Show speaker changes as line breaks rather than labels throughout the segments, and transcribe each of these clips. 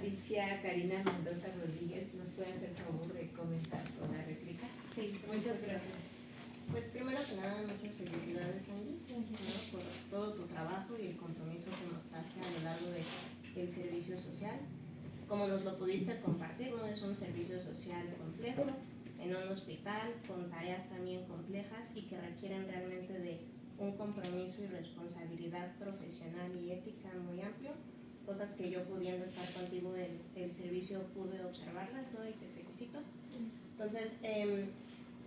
Patricia Karina Mendoza Rodríguez nos puede hacer favor de comenzar con la réplica.
Sí, muchas gracias. Pues primero que nada, muchas felicidades, Angie, ¿no? Por todo tu trabajo y el compromiso que mostraste a lo largo del servicio social. Como nos lo pudiste compartir, no es un servicio social complejo, en un hospital, con tareas también complejas y que requieren realmente de un compromiso y responsabilidad profesional y ética muy amplio, cosas que yo pudiendo estar contigo en el servicio pude observarlas, ¿no? Y te felicito. Entonces,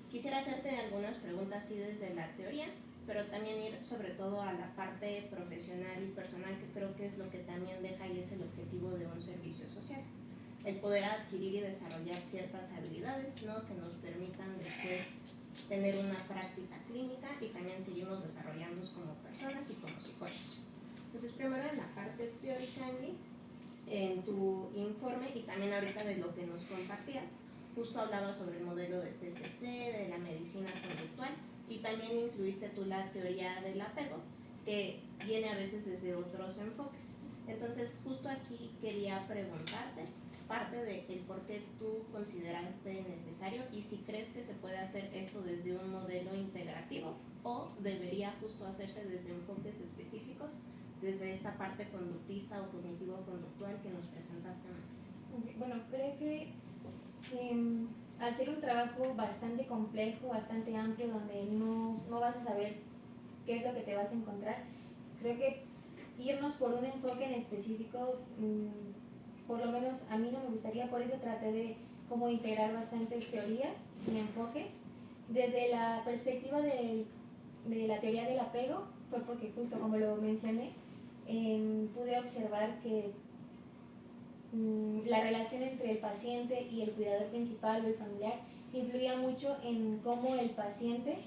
quisiera hacerte algunas preguntas así desde la teoría, pero también ir sobre todo a la parte profesional y personal, que creo que es lo que también deja y es el objetivo de un servicio social. El poder adquirir y desarrollar ciertas habilidades, ¿no? Que nos permitan después tener una práctica clínica y también seguirnos desarrollándonos como personas y como psicólogos. Entonces, primero en la parte teórica, Angie, en tu informe y también ahorita de lo que nos compartías, justo hablabas sobre el modelo de TCC, de la medicina conductual, y también incluiste tú la teoría del apego, que viene a veces desde otros enfoques. Entonces, justo aquí quería preguntarte parte del por qué tú consideraste necesario y si crees que se puede hacer esto desde un modelo integrativo o debería justo hacerse desde enfoques específicos, desde esta parte conductista o cognitivo-conductual que nos presentaste más.
Bueno, creo que al ser un trabajo bastante complejo, bastante amplio, donde no vas a saber qué es lo que te vas a encontrar, creo que irnos por un enfoque en específico, por lo menos a mí no me gustaría, por eso traté de como integrar bastantes teorías y enfoques. Desde la perspectiva de la teoría del apego, fue porque justo como lo mencioné, pude observar que la relación entre el paciente y el cuidador principal o el familiar influía mucho en cómo el paciente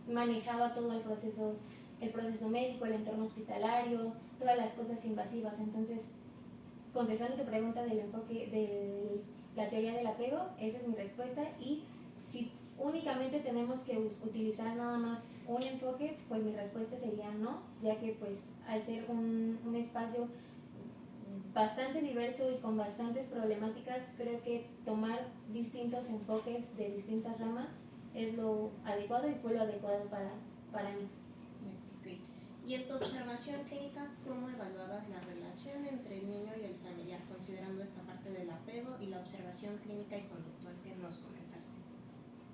manejaba todo el proceso médico, el entorno hospitalario, todas las cosas invasivas. Entonces, contestando tu pregunta del enfoque de la teoría del apego, esa es mi respuesta. Y si únicamente tenemos que utilizar nada más un enfoque, pues mi respuesta sería no, ya que pues al ser un espacio bastante diverso y con bastantes problemáticas, creo que tomar distintos enfoques de distintas ramas es lo adecuado y fue lo adecuado para mí.
Okay. Y en tu observación clínica, ¿cómo evaluabas la relación entre el niño y el familiar, considerando esta parte del apego y la observación clínica y conductual que nos comentaste?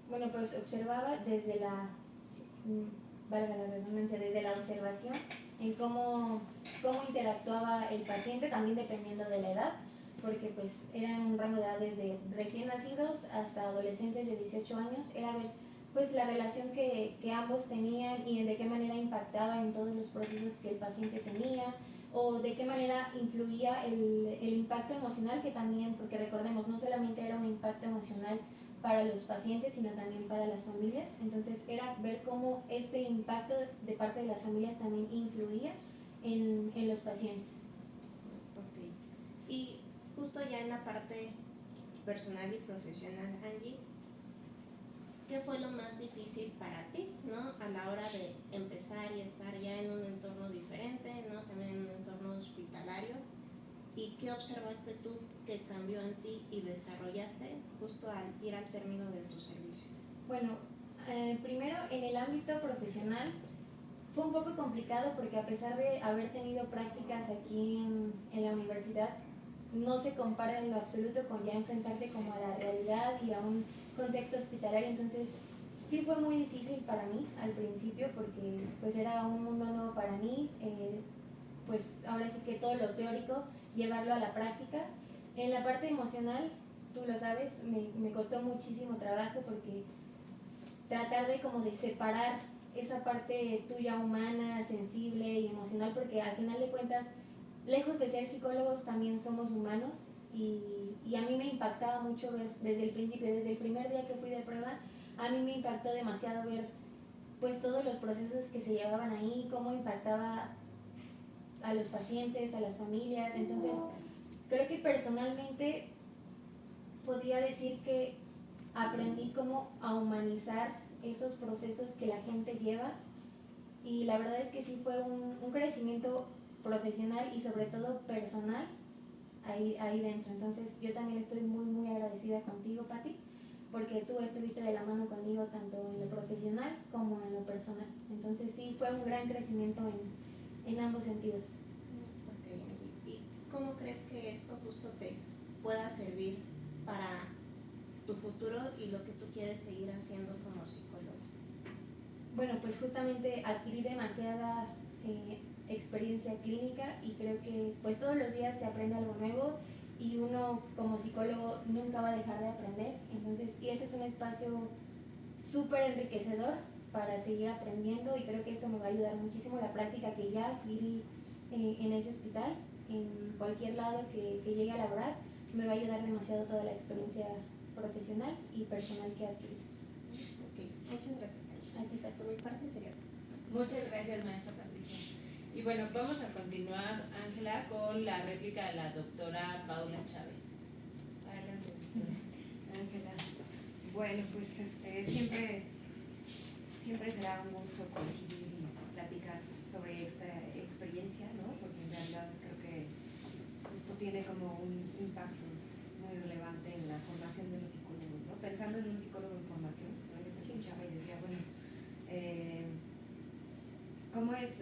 Bueno, pues observaba desde valga la redundancia, desde la observación en cómo interactuaba el paciente, también dependiendo de la edad, porque pues eran un rango de edad desde recién nacidos hasta adolescentes de 18 años, era ver pues la relación que ambos tenían y de qué manera impactaba en todos los procesos que el paciente tenía, o de qué manera influía el impacto emocional, que también, porque recordemos, no solamente era un impacto emocional para los pacientes, sino también para las familias. Entonces era ver cómo este impacto de parte de las familias también influía en los pacientes.
Ok. Y justo ya en la parte personal y profesional, Angie, ¿qué fue lo más difícil para ti, ¿no? A la hora de empezar y estar ya en un entorno diferente, ¿no? También en un entorno hospitalario. ¿Y qué observaste tú que cambió en ti y desarrollaste justo al ir al término de tu servicio?
Bueno, primero en el ámbito profesional fue un poco complicado porque a pesar de haber tenido prácticas aquí en la universidad, no se compara en lo absoluto con ya enfrentarte como a la realidad y a un contexto hospitalario. Entonces sí fue muy difícil para mí al principio porque pues era un mundo nuevo para mí, pues ahora sí que todo lo teórico llevarlo a la práctica. En la parte emocional, tú lo sabes, me costó muchísimo trabajo porque tratar de como de separar esa parte tuya humana, sensible y emocional, porque al final de cuentas, lejos de ser psicólogos, también somos humanos y a mí me impactaba mucho ver desde el principio, desde el primer día que fui de prueba, a mí me impactó demasiado ver pues todos los procesos que se llevaban ahí, cómo impactaba a los pacientes, a las familias. Entonces creo que personalmente podría decir que aprendí cómo a humanizar esos procesos que la gente lleva, y la verdad es que sí fue un crecimiento profesional y sobre todo personal ahí dentro. Entonces yo también estoy muy, muy agradecida contigo, Pati, porque tú estuviste de la mano conmigo tanto en lo profesional como en lo personal. Entonces sí, fue un gran crecimiento en ambos sentidos.
Ok, Angie. ¿Y cómo crees que esto justo te pueda servir para tu futuro y lo que tú quieres seguir haciendo como psicóloga?
Bueno, pues justamente adquirí demasiada experiencia clínica y creo que pues todos los días se aprende algo nuevo y uno como psicólogo nunca va a dejar de aprender. Entonces, y ese es un espacio súper enriquecedor para seguir aprendiendo y creo que eso me va a ayudar muchísimo la práctica que ya adquirí en ese hospital, en cualquier lado que llegue a laborar, me va a ayudar demasiado toda la experiencia profesional y personal que adquirí.
Ok, muchas gracias, Angie.
A ti, Pati.
Por mi parte sería todo.
Muchas gracias, maestra Patricia. Y bueno, vamos a continuar, Ángela, con la réplica de la doctora Paula Chávez. Adelante, doctora.
Ángela. Bueno, pues siempre será un gusto coincidir y platicar sobre esta experiencia, ¿no? Porque en realidad creo que justo tiene como un impacto muy relevante en la formación de los psicólogos, ¿no? Pensando en un psicólogo en formación, ¿no? Yo te escuchaba y decía, bueno, ¿cómo es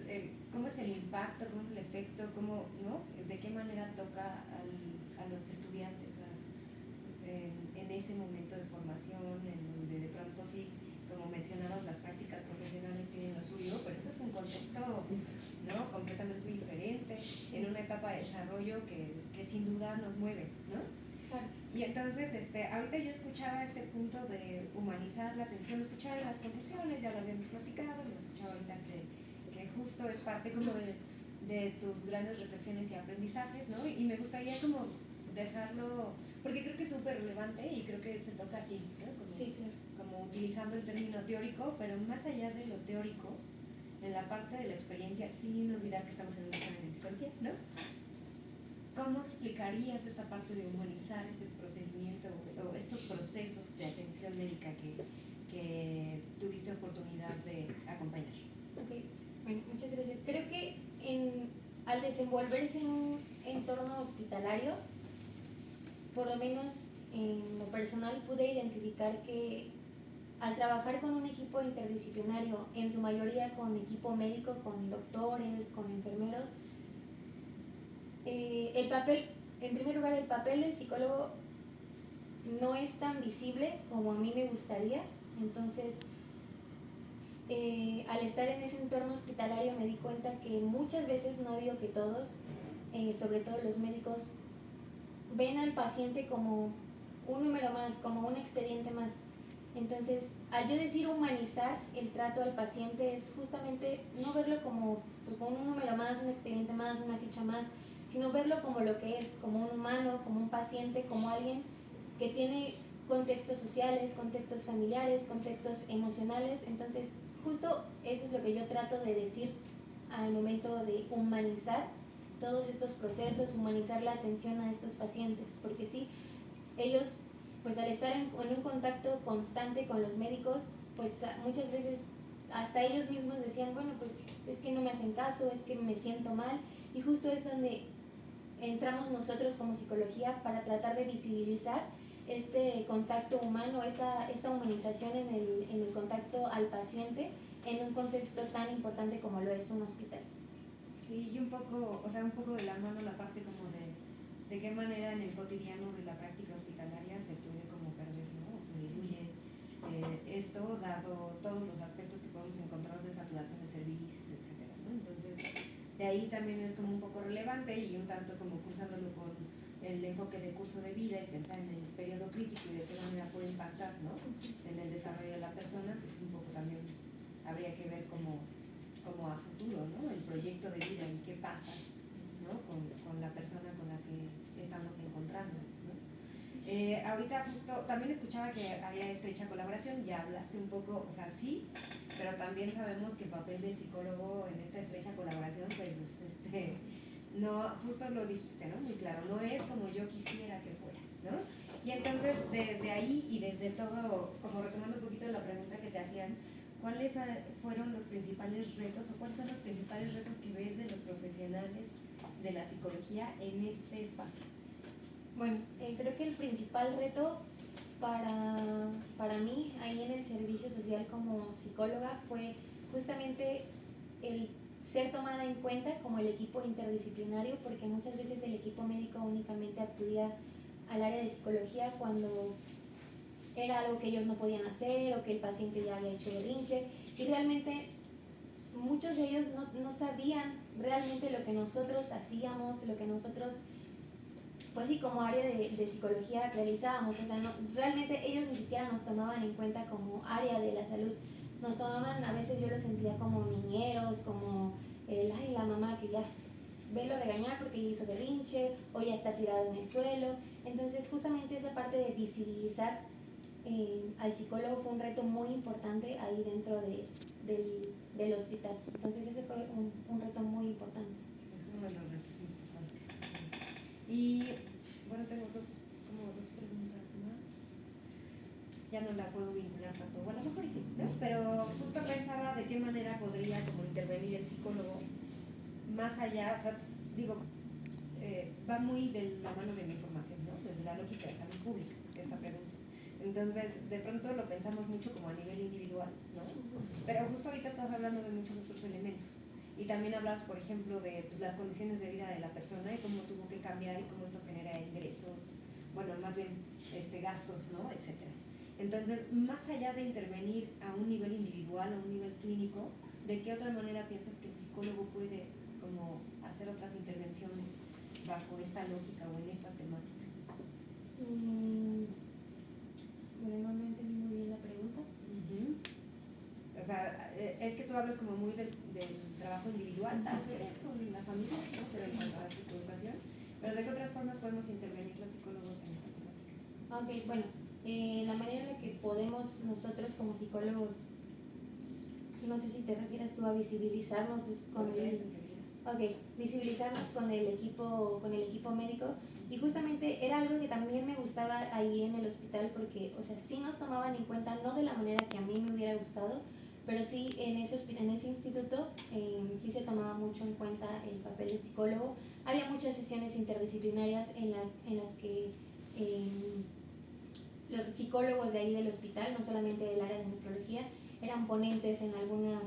el impacto, cómo es el efecto, cómo, ¿no? De qué manera toca a los estudiantes en ese momento de formación, en donde de pronto sí, como mencionabas, las prácticas profesionales tienen lo suyo, pero esto es un contexto, ¿no? Completamente diferente, en una etapa de desarrollo que sin duda nos mueve, ¿no?
Claro.
Y entonces, ahorita yo escuchaba este punto de humanizar la atención, lo escuchaba en las conclusiones, ya lo habíamos platicado, lo escuchaba ahorita que justo es parte como de tus grandes reflexiones y aprendizajes, ¿no? Y me gustaría como dejarlo, porque creo que es súper relevante y creo que se toca así, ¿no?
Sí, claro.
Como utilizando el término teórico, pero más allá de lo teórico, en la parte de la experiencia, sin olvidar que estamos en un examen de psicología, ¿no? ¿Cómo explicarías esta parte de humanizar este procedimiento o estos procesos de atención médica que tuviste oportunidad de acompañar?
Ok, bueno, muchas gracias. Creo que al desenvolverse en un entorno hospitalario, por lo menos en lo personal pude identificar que al trabajar con un equipo interdisciplinario, en su mayoría con equipo médico, con doctores, con enfermeros, el papel, en primer lugar, el papel del psicólogo no es tan visible como a mí me gustaría. Entonces, al estar en ese entorno hospitalario me di cuenta que muchas veces, no digo que todos, sobre todo los médicos, ven al paciente como un número más, como un expediente más. Entonces, al yo decir humanizar el trato al paciente es justamente no verlo como, pues, como un número más, un expediente más, una ficha más, sino verlo como lo que es, como un humano, como un paciente, como alguien que tiene contextos sociales, contextos familiares, contextos emocionales. Entonces, justo eso es lo que yo trato de decir al momento de humanizar todos estos procesos, humanizar la atención a estos pacientes, porque sí, ellos, pues al estar en un contacto constante con los médicos, pues muchas veces hasta ellos mismos decían, bueno, pues es que no me hacen caso, es que me siento mal, y justo es donde entramos nosotros como psicología para tratar de visibilizar este contacto humano, esta humanización en el contacto al paciente en un contexto tan importante como lo es un hospital.
Sí, y un poco de la mano la parte como de qué manera en el cotidiano de la práctica hospitalaria se puede como perder, ¿no? O se diluye esto, dado todos los aspectos que podemos encontrar de saturación de servicios, etcétera, ¿no? Entonces, de ahí también es como un poco relevante y un tanto como cruzándolo con el enfoque de curso de vida y pensar en el periodo crítico y de qué manera puede impactar, ¿no? En el desarrollo de la persona, pues un poco también habría que ver como a futuro, ¿no? El proyecto de vida y qué pasa, ¿no? con la persona con la que estamos encontrándonos, ¿no? Ahorita justo también escuchaba que había estrecha colaboración, ya hablaste un poco, o sea, sí, pero también sabemos que el papel del psicólogo en esta estrecha colaboración, pues, no, justo lo dijiste, ¿no? Muy claro, no es como yo quisiera que fuera, ¿no? Y entonces, desde ahí y desde todo, como retomando un poquito la pregunta que te hacían, ¿cuáles fueron los principales retos o cuáles son los principales retos que ves de los profesionales de la psicología en este espacio?
Bueno, creo que el principal reto para mí ahí en el servicio social como psicóloga fue justamente el ser tomada en cuenta como el equipo interdisciplinario, porque muchas veces el equipo médico únicamente acudía al área de psicología cuando era algo que ellos no podían hacer o que el paciente ya había hecho berrinche, y realmente muchos de ellos no sabían realmente lo que nosotros hacíamos, lo que nosotros, pues sí, como área de psicología realizábamos. O sea, realmente ellos ni siquiera nos tomaban en cuenta como área de la salud. Nos tomaban, a veces yo lo sentía como niñeros, como la mamá que ya velo regañar porque ya hizo berrinche o ya está tirado en el suelo. Entonces justamente esa parte de visibilizar al psicólogo fue un reto muy importante ahí dentro del hospital. Entonces ese fue un reto muy importante.
Es uno de los retos importantes. Y bueno, tengo dos preguntas más. Ya no la puedo vincular tanto, bueno, a lo mejor sí, ¿no? Pero justo pensaba de qué manera podría como intervenir el psicólogo más allá, o sea, digo, va muy de la mano de la información, ¿no? Desde la lógica de salud pública, esta pregunta. Entonces, de pronto lo pensamos mucho como a nivel individual, ¿no? Pero justo ahorita estás hablando de muchos otros elementos. Y también hablas, por ejemplo, de pues, las condiciones de vida de la persona y cómo tuvo que cambiar y cómo esto genera ingresos, bueno, más bien gastos, ¿no? Etcétera. Entonces, más allá de intervenir a un nivel individual o a un nivel clínico, ¿de qué otra manera piensas que el psicólogo puede como hacer otras intervenciones bajo esta lógica o en esta temática?
Bueno, no entendí muy bien la pregunta.
O sea, es que tú hablas como muy del trabajo individual, tal vez, con la familia, ¿no? Pero en cuanto a tu educación. Pero ¿de qué otras formas podemos intervenir los psicólogos en esta temática?
Ok, bueno, la manera en la que podemos nosotros como psicólogos, no sé si te refieres tú a visibilizarnos con visibilizarnos con el equipo médico. Y justamente era algo que también me gustaba ahí en el hospital porque, o sea, sí nos tomaban en cuenta, no de la manera que a mí me hubiera gustado, pero sí en ese instituto sí se tomaba mucho en cuenta el papel del psicólogo. Había muchas sesiones interdisciplinarias en las que los psicólogos de ahí del hospital, no solamente del área de nefrología, eran ponentes en algunas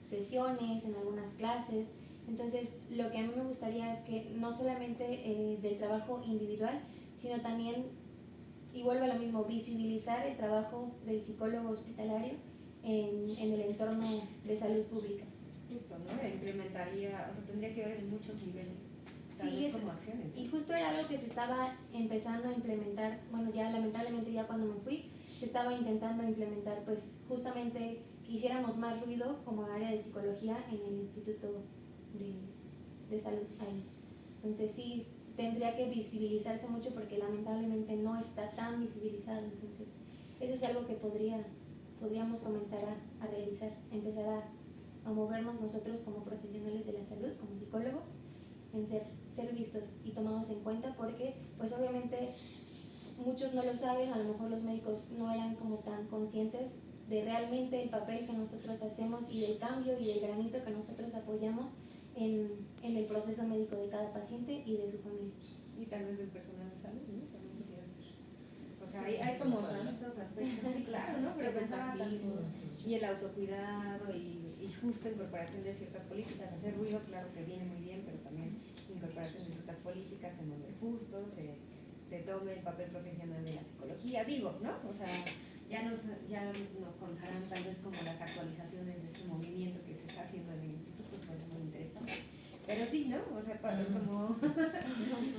sesiones, en algunas clases. Entonces, lo que a mí me gustaría es que no solamente del trabajo individual, sino también, y vuelvo a lo mismo, visibilizar el trabajo del psicólogo hospitalario en el entorno de salud pública.
Justo, ¿no? Implementaría, o sea, tendría que ver en muchos niveles, tal vez como acciones, ¿no?
Y justo era algo que se estaba empezando a implementar, bueno, ya lamentablemente ya cuando me fui, se estaba intentando implementar, pues justamente que hiciéramos más ruido como área de psicología en el Instituto de Salud ahí. Entonces sí, tendría que visibilizarse mucho porque lamentablemente no está tan visibilizado. Entonces eso es algo que podríamos comenzar a realizar, empezar a movernos nosotros como profesionales de la salud, como psicólogos, en ser vistos y tomados en cuenta, porque pues obviamente muchos no lo saben, a lo mejor los médicos no eran como tan conscientes de realmente el papel que nosotros hacemos y del cambio y del granito que nosotros apoyamos en el proceso médico de cada paciente y de su familia.
Y tal vez del personal de salud, ¿no? También pudiera ser. O sea, hay como tantos aspectos, sí, claro, ¿no? Pero pensaba también, y el autocuidado y justo incorporación de ciertas políticas, hacer ruido, claro que viene muy bien, pero también incorporación de ciertas políticas en donde justo se tome el papel profesional de la psicología, digo, ¿no? O sea, ya nos contarán tal vez como las actualizaciones de este movimiento que se está haciendo en el instituto, suena muy interesante. Pero sí, ¿no? O sea, como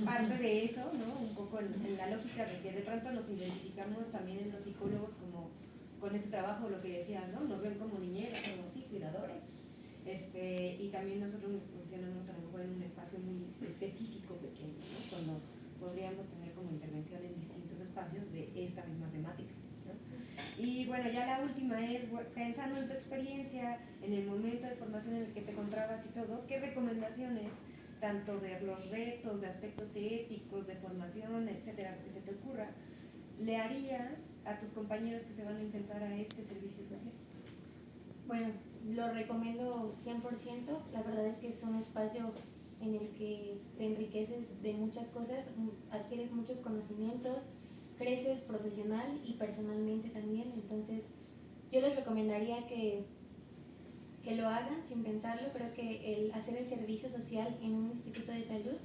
parte de eso, ¿no? Un poco en la lógica de que de pronto nos identificamos también en los psicólogos como con este trabajo, lo que decías, ¿no? Nos ven como niñeras, como sí, cuidadores. Y también nosotros nos posicionamos a lo mejor en un espacio muy específico, pequeño, ¿no? Cuando podríamos tener como intervención en distintos espacios de esta misma temática, ¿no? Y bueno, ya la última es, pensando en tu experiencia, en el momento de formación en el que te encontrabas y todo, ¿qué recomendaciones, tanto de los retos, de aspectos éticos, de formación, etcétera, que se te ocurra, le harías a tus compañeros que se van a insertar a este servicio social?
Bueno, lo recomiendo 100%. La verdad es que es un espacio en el que te enriqueces de muchas cosas, adquieres muchos conocimientos, creces profesional y personalmente también. Entonces yo les recomendaría que lo hagan sin pensarlo. Creo que el hacer el servicio social en un instituto de salud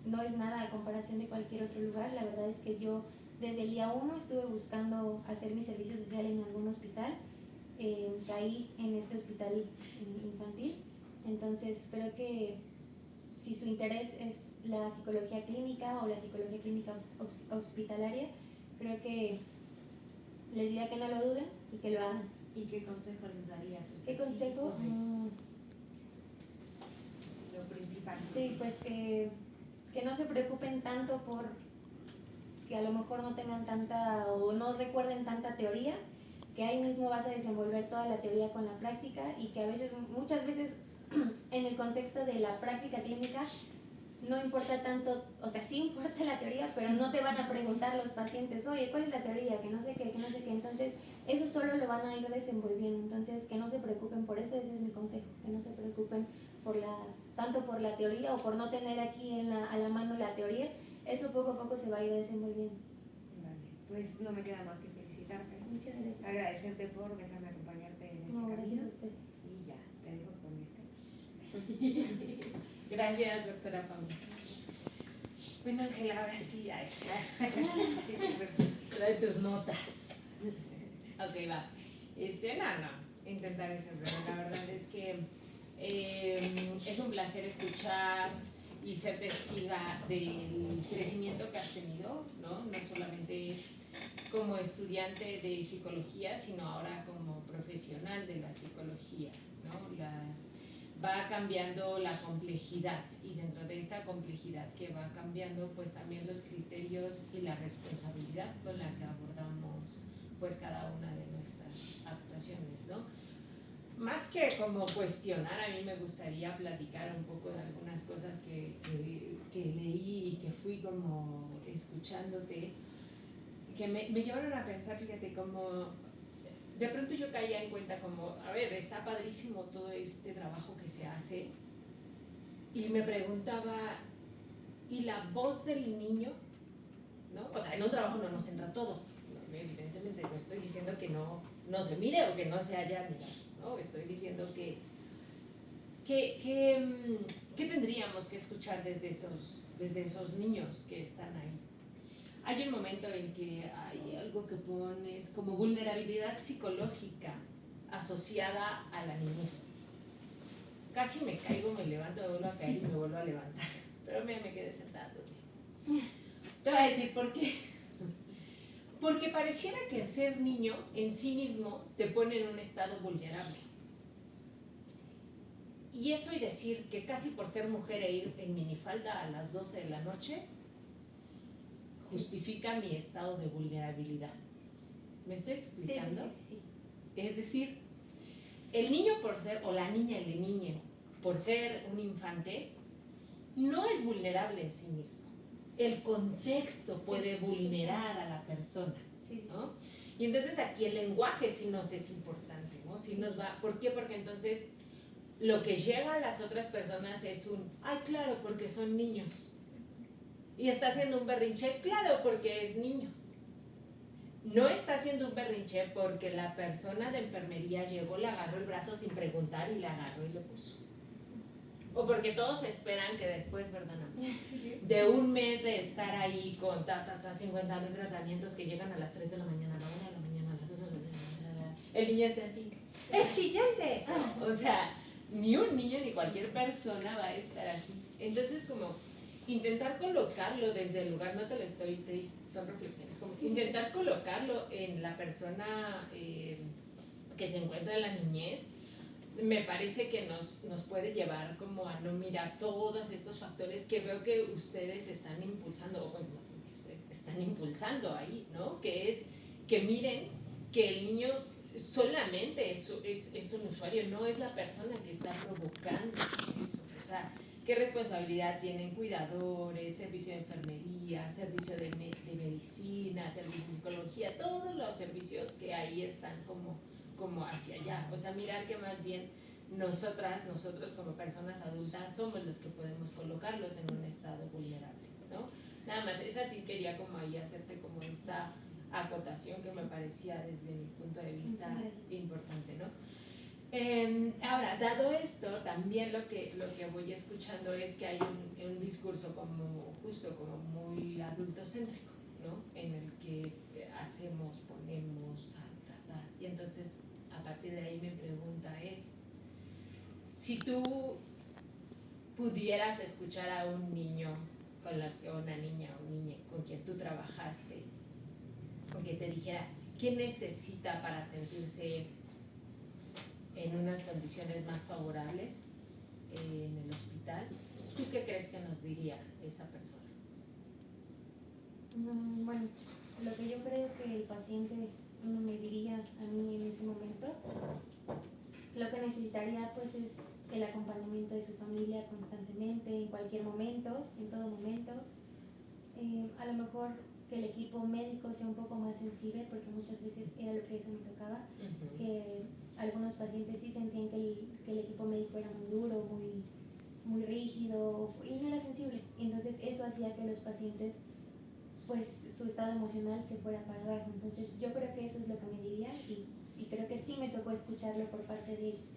no es nada a comparación de cualquier otro lugar. La verdad es que yo desde el día 1 estuve buscando hacer mi servicio social en algún hospital, caí en este hospital infantil. Entonces creo que si su interés es la psicología clínica o la psicología clínica hospitalaria, creo que les diría que no lo duden y que lo hagan.
¿Y qué consejo les darías?
¿Qué consejo?
Lo principal.
Sí, pues que no se preocupen tanto por que a lo mejor no tengan tanta o no recuerden tanta teoría, que ahí mismo vas a desenvolver toda la teoría con la práctica, y que a veces, muchas veces en el contexto de la práctica clínica no importa tanto, o sea, sí importa la teoría, pero no te van a preguntar los pacientes, oye, ¿cuál es la teoría? Que no sé qué, que no sé qué. Entonces eso solo lo van a ir desenvolviendo. Entonces que no se preocupen por eso, ese es mi consejo, que no se preocupen tanto por la teoría o por no tener aquí a la mano la teoría. Eso poco a poco se va a ir desenvolviendo.
Vale, pues no me queda más que felicitarte.
Muchas gracias.
Agradecerte por dejarme acompañarte en este
No,
camino.
gracias a usted.
Y ya, te dejo con este.
Gracias, doctora Paula. Bueno, Ángela, ahora sí, ya es. Trae tus notas. Ok, va. Intentaré ser breve. La verdad es que es un placer escuchar y ser testiga del crecimiento que has tenido, ¿no? No solamente como estudiante de psicología, sino ahora como profesional de la psicología, ¿no? Va cambiando la complejidad, y dentro de esta complejidad que va cambiando, pues también los criterios y la responsabilidad con la que abordamos pues cada una de nuestras actuaciones, ¿no? Más que como cuestionar, a mí me gustaría platicar un poco de algunas cosas que leí y que fui como escuchándote, que me llevaron a pensar, fíjate, como de pronto yo caía en cuenta como, a ver, está padrísimo todo este trabajo que se hace, y me preguntaba, ¿y la voz del niño? ¿No? O sea, en un trabajo no nos entra todo, ¿no? Evidentemente no estoy diciendo que no se mire o que no se haya mirado, ¿no? Estoy diciendo que tendríamos que escuchar desde esos niños que están ahí. Hay un momento en que hay algo que pones como vulnerabilidad psicológica asociada a la niñez. Casi me caigo, me levanto, me vuelvo a caer y me vuelvo a levantar, pero me quedé sentada todo el día. Te voy a decir por qué. Porque pareciera que el ser niño en sí mismo te pone en un estado vulnerable. Y eso, y decir que casi por ser mujer e ir en minifalda a las 12 de la noche justifica mi estado de vulnerabilidad. ¿Me estoy explicando?
Sí.
Es decir, el niño por ser, o la niña, el niño, por ser un infante, no es vulnerable en sí mismo. El contexto puede vulnerar a la persona, ¿no? Y entonces aquí el lenguaje sí nos es importante, ¿no? Sí nos va, ¿por qué? Porque entonces lo que llega a las otras personas es ay, claro, porque son niños. Y está haciendo un berrinche, claro, porque es niño. No está haciendo un berrinche porque la persona de enfermería llegó, le agarró el brazo sin preguntar y le agarró y le puso. O porque todos esperan que después, perdóname, de un mes de estar ahí con 50,000 tratamientos que llegan a las 3 de la mañana, a la 1 de la mañana, a las 2 de la mañana, el niño está así, ¡es chillante! O sea, ni un niño ni cualquier persona va a estar así. Entonces, como intentar colocarlo desde el lugar, no te lo estoy, son reflexiones, como intentar colocarlo en la persona que se encuentra en la niñez, me parece que nos puede llevar como a no mirar todos estos factores que veo que ustedes están impulsando, o bueno, más bien que ustedes están impulsando ahí, ¿no? Que es que miren que el niño solamente es un usuario, no es la persona que está provocando eso. O sea, ¿qué responsabilidad tienen cuidadores, servicio de enfermería, servicio de medicina, servicio de psicología, todos los servicios que ahí están como hacia allá? O sea, mirar que más bien nosotros como personas adultas somos los que podemos colocarlos en un estado vulnerable, ¿no? Nada más, esa sí quería como ahí hacerte como esta acotación que me parecía desde mi punto de vista importante, ¿no? Ahora, dado esto, también lo que voy escuchando es que hay un discurso como justo como muy adultocéntrico, ¿no? En el que hacemos, ponemos, y entonces a partir de ahí mi pregunta es, si tú pudieras escuchar a un niño una niña o un niño con quien tú trabajaste, con que te dijera qué necesita para sentirse en unas condiciones más favorables en el hospital, ¿tú qué crees que nos diría esa persona?
Bueno, lo que yo creo que el paciente me diría a mí en ese momento, lo que necesitaría pues es el acompañamiento de su familia constantemente, en cualquier momento, en todo momento. A lo mejor que el equipo médico sea un poco más sensible, porque muchas veces era lo que eso me tocaba, que algunos pacientes sí sentían que el equipo médico era muy duro, muy rígido y no era sensible. Entonces eso hacía que los pacientes, pues su estado emocional se fuera para abajo. Entonces yo creo que eso es lo que me diría y creo que sí me tocó escucharlo por parte de ellos.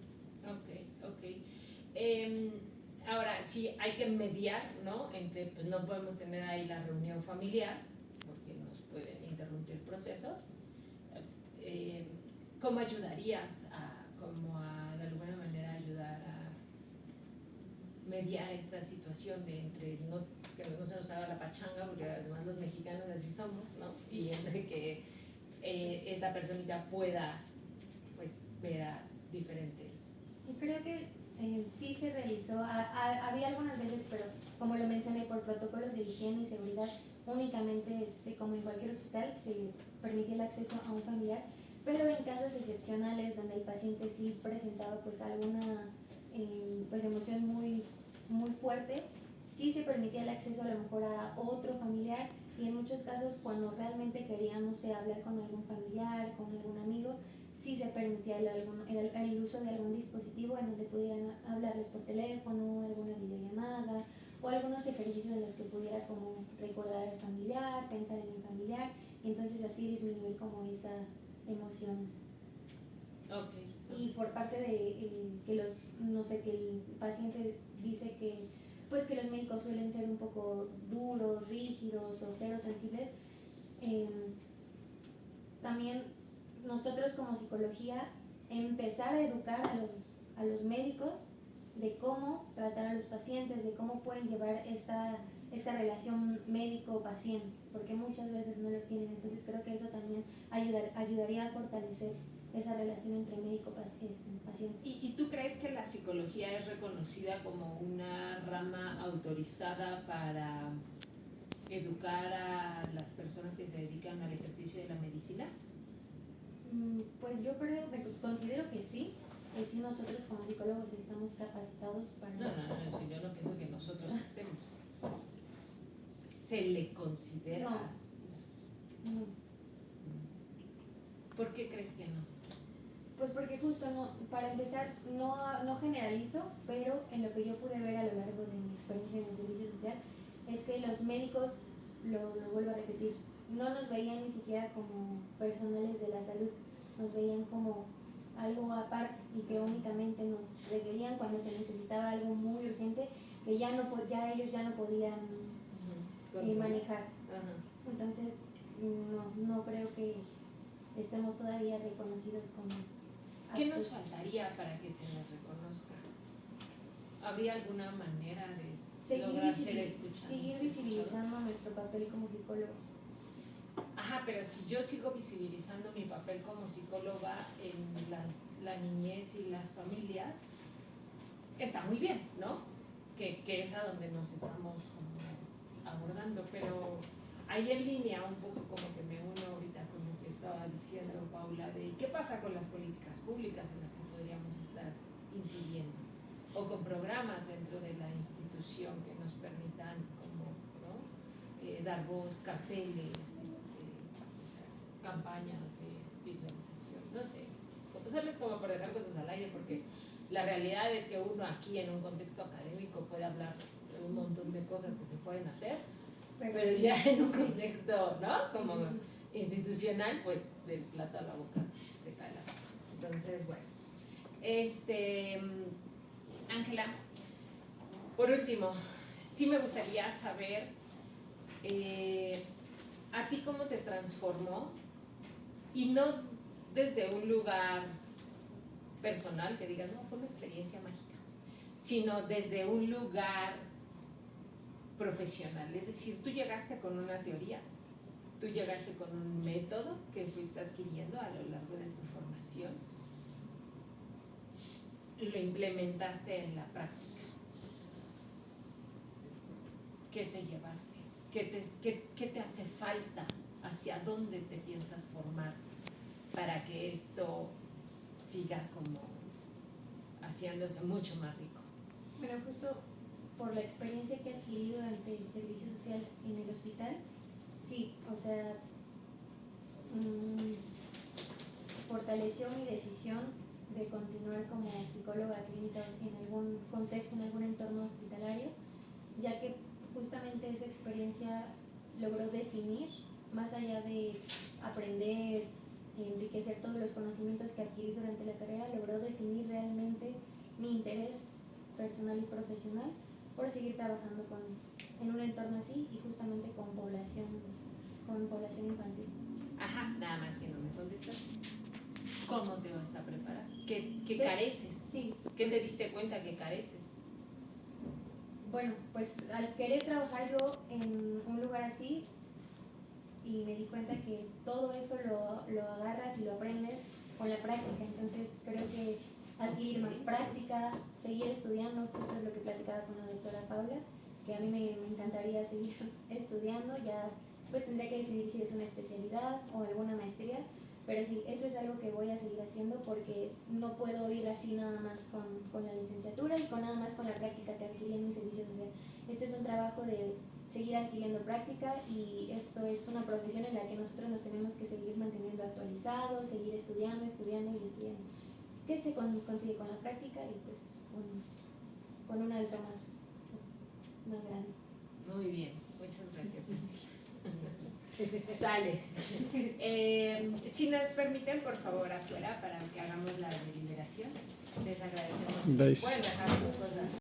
Ahora, sí hay que mediar, ¿no? Pues no podemos tener ahí la reunión familiar porque nos pueden interrumpir procesos. ¿Cómo ayudarías de alguna manera ayudar a mediar esta situación de que no se nos haga la pachanga, porque además los mexicanos así somos, ¿no? Y entre que esta personita pueda pues ver a diferentes.
Creo que sí se realizó, había algunas veces, pero como lo mencioné, por protocolos de higiene y seguridad, únicamente, como en cualquier hospital, se permitía el acceso a un familiar, pero en casos excepcionales donde el paciente sí presentaba pues alguna pues emoción muy fuerte, sí se permitía el acceso a lo mejor a otro familiar, y en muchos casos cuando realmente queríamos hablar con algún familiar, con algún amigo, sí se permitía el uso de algún dispositivo en donde pudieran hablarles por teléfono, alguna videollamada o algunos ejercicios en los que pudiera como recordar al familiar, pensar en el familiar, y entonces así disminuir como esa emoción. Y por parte de que el paciente dice que pues que los médicos suelen ser un poco duros, rígidos o cero sensibles, también nosotros como psicología empezar a educar a los médicos de cómo tratar a los pacientes, de cómo pueden llevar esta relación médico-paciente, porque muchas veces no lo tienen. Entonces creo que eso también ayudaría a fortalecer esa relación entre médico-paciente.
¿Y tú crees que la psicología es reconocida como una rama autorizada para educar a las personas que se dedican al ejercicio de la medicina?
Pues yo considero que sí. Sí, nosotros como psicólogos estamos capacitados para...
No, si yo no pienso que nosotros estemos. ¿Se le considera así?
No.
¿Por qué crees que no?
Pues porque justo para empezar, no generalizo, pero en lo que yo pude ver a lo largo de mi experiencia en el servicio social, es que los médicos, lo vuelvo a repetir, no nos veían ni siquiera como personales de la salud, nos veían como algo aparte y que únicamente nos requerían cuando se necesitaba algo muy urgente que ellos ya no podían manejar. Entonces no creo que estemos todavía reconocidos como...
¿Qué nos faltaría para que se nos reconozca? ¿Habría alguna manera de lograr ser escuchados?
Seguir visibilizando nuestro papel como psicólogos.
Ajá, pero si yo sigo visibilizando mi papel como psicóloga en la niñez y las familias, está muy bien, ¿no? Que es a donde nos estamos como abordando, pero ahí en línea un poco como que me uno ahorita con lo que estaba diciendo Paula de qué pasa con las políticas públicas en las que podríamos estar incidiendo, o con programas dentro de la institución que nos permitan como, ¿no? Dar voz, carteles, campañas de visualización, no sé, pues es como por dejar cosas al aire, porque La realidad es que uno aquí en un contexto académico puede hablar de un montón de cosas que se pueden hacer, pero
sí.
ya en un contexto, ¿no? Como
Sí, sí.
institucional, pues del plato a la boca se cae la sopa. Entonces, bueno. Ángela, por último, sí me gustaría saber a ti cómo te transformó, y no desde un lugar personal que digas, no, fue una experiencia mágica, sino desde un lugar profesional. Es decir, tú llegaste con una teoría, tú llegaste con un método que fuiste adquiriendo a lo largo de tu formación, lo implementaste en la práctica. ¿Qué te llevaste? ¿Qué te hace falta? ¿Hacia dónde te piensas formar para que esto siga como haciéndose mucho más rico?
Bueno, justo por la experiencia que adquirí durante el servicio social en el hospital, sí, o sea, fortaleció mi decisión de continuar como psicóloga clínica en algún contexto, en algún entorno hospitalario, ya que justamente esa experiencia logró definir, más allá de aprender, enriquecer todos los conocimientos que adquirí durante la carrera, logró definir realmente mi interés personal y profesional por seguir trabajando en un entorno así y justamente con población infantil.
Ajá, nada más que no me contestaste. ¿Cómo te vas a preparar? ¿Qué
Sí,
careces?
Sí.
¿Qué te diste cuenta que careces?
Bueno, pues al querer trabajar yo en un lugar así, y me di cuenta que todo eso lo agarras y lo aprendes con la práctica. Entonces creo que adquirir más práctica, seguir estudiando, justo es lo que platicaba con la doctora Paula, que a mí me encantaría seguir estudiando, ya pues tendría que decidir si es una especialidad o alguna maestría, pero sí, eso es algo que voy a seguir haciendo porque no puedo ir así nada más con la licenciatura y con nada más con la práctica que adquirí en mi servicio social. Este es un trabajo de seguir adquiriendo práctica y esto es una profesión en la que nosotros nos tenemos que seguir manteniendo actualizados, seguir estudiando y estudiando. ¿Qué se consigue con la práctica? Y pues con un alto más grande.
Muy bien, muchas gracias. Sale. Si nos permiten, por favor, afuera para que hagamos la deliberación. Les agradecemos.
Gracias.
Pueden dejar sus cosas.